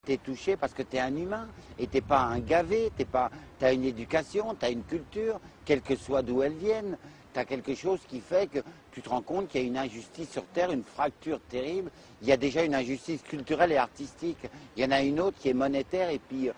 T'es touché parce que t'es un humain et t'es pas un gavé, t'as une éducation, t'as une culture, quelle que soit d'où elle vienne. T'as quelque chose qui fait que tu te rends compte qu'il y a une injustice sur Terre, une fracture terrible. Il y a déjà une injustice culturelle et artistique. Il y en a une autre qui est monétaire et puis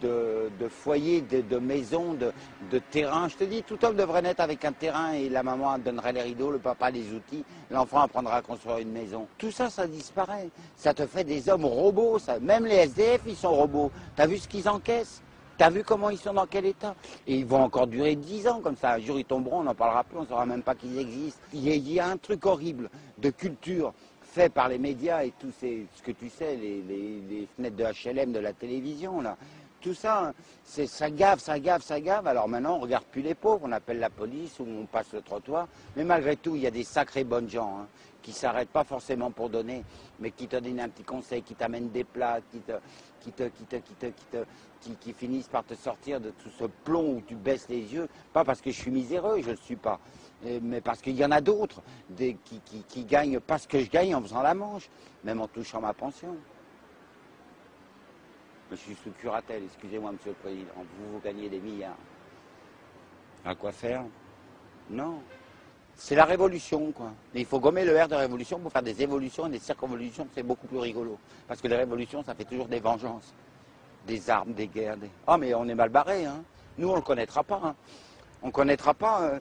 de foyers, de maisons, de terrains. Je te dis, tout homme devrait naître avec un terrain et la maman donnerait les rideaux, le papa les outils, l'enfant apprendra à construire une maison. Tout ça, ça disparaît. Ça te fait des hommes robots. Ça. Même les SDF, ils sont robots. T'as vu ce qu'ils encaissent? T'as vu comment ils sont dans quel état? Et ils vont encore durer 10 ans comme ça. Un jour, ils tomberont, on n'en parlera plus, on ne saura même pas qu'ils existent. Il y a un truc horrible de culture fait par les médias et tout ce que tu sais, les fenêtres de HLM, de la télévision, là. Tout ça, ça gave, ça gave, ça gave. Alors maintenant, on ne regarde plus les pauvres, on appelle la police ou on passe le trottoir. Mais malgré tout, il y a des sacrés bonnes gens hein, qui ne s'arrêtent pas forcément pour donner, mais qui te donnent un petit conseil, qui t'amènent des plats, qui finissent par te sortir de tout ce plomb où tu baisses les yeux. Pas parce que je suis miséreux, je ne le suis pas, mais parce qu'il y en a d'autres qui gagnent pas ce que je gagne en faisant la manche, même en touchant ma pension. Je suis sous curatelle, excusez-moi, Monsieur le Président. Vous gagnez des milliards. À quoi faire? Non. C'est la révolution, quoi. Mais il faut gommer le R de révolution pour faire des évolutions et des circonvolutions, c'est beaucoup plus rigolo. Parce que les révolutions, ça fait toujours des vengeances. Des armes, des guerres. Ah, mais on est mal barré, hein. Nous, on ne le connaîtra pas. Hein. On ne connaîtra pas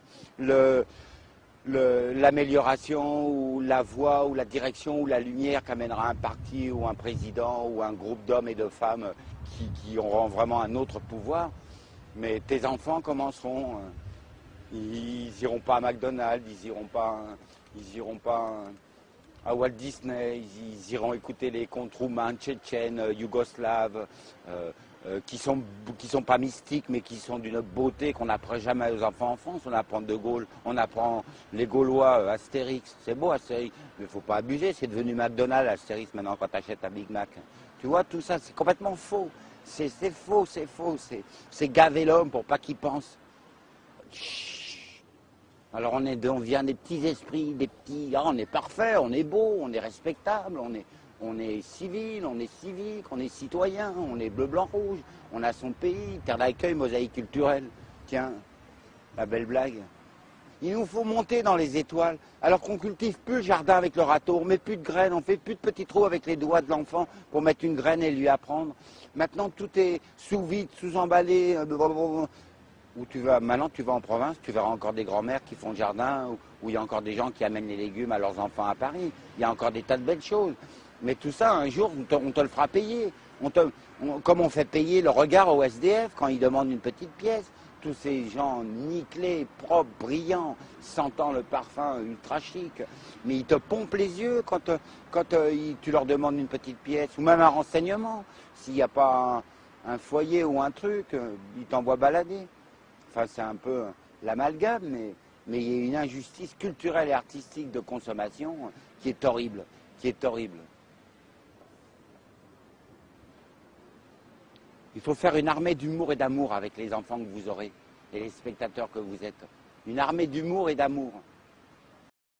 l'amélioration ou la voie ou la direction ou la lumière qu'amènera un parti ou un président ou un groupe d'hommes et de femmes qui auront vraiment un autre pouvoir. Mais tes enfants commenceront, ils n'iront pas à McDonald's, ils iront pas à Walt Disney, ils iront écouter les contes roumains, tchétchènes, yougoslaves, qui sont pas mystiques, mais qui sont d'une beauté qu'on n'apprend jamais aux enfants en France. On apprend De Gaulle, on apprend les Gaulois, Astérix. C'est beau Astérix, mais il ne faut pas abuser, c'est devenu McDonald's, Astérix, maintenant, quand tu achètes un Big Mac. Tu vois, tout ça, c'est complètement faux. C'est faux, c'est faux. C'est gaver l'homme pour pas qu'il pense. Chut. Alors on vient des petits esprits, des petits... Ah, on est parfait, on est beau, on est respectable, on est civil, on est civique, on est citoyen, on est bleu, blanc, rouge, on a son pays, terre d'accueil, mosaïque culturelle. Tiens, la belle blague. Il nous faut monter dans les étoiles, alors qu'on cultive plus le jardin avec le râteau, on met plus de graines, on fait plus de petits trous avec les doigts de l'enfant pour mettre une graine et lui apprendre. Maintenant tout est sous vide, sous emballé. Où tu vas, maintenant tu vas en province, tu verras encore des grands-mères qui font le jardin, où il y a encore des gens qui amènent les légumes à leurs enfants à Paris. Il y a encore des tas de belles choses. Mais tout ça, un jour, on te le fera payer. Comme on fait payer le regard au SDF quand il demande une petite pièce. Tous ces gens nickelés, propres, brillants, sentant le parfum ultra chic. Mais ils te pompent les yeux quand tu leur demandes une petite pièce, ou même un renseignement. S'il n'y a pas un foyer ou un truc, ils t'envoient balader. Enfin, c'est un peu l'amalgame, mais il y a une injustice culturelle et artistique de consommation qui est horrible, Il faut faire une armée d'humour et d'amour avec les enfants que vous aurez et les spectateurs que vous êtes. Une armée d'humour et d'amour.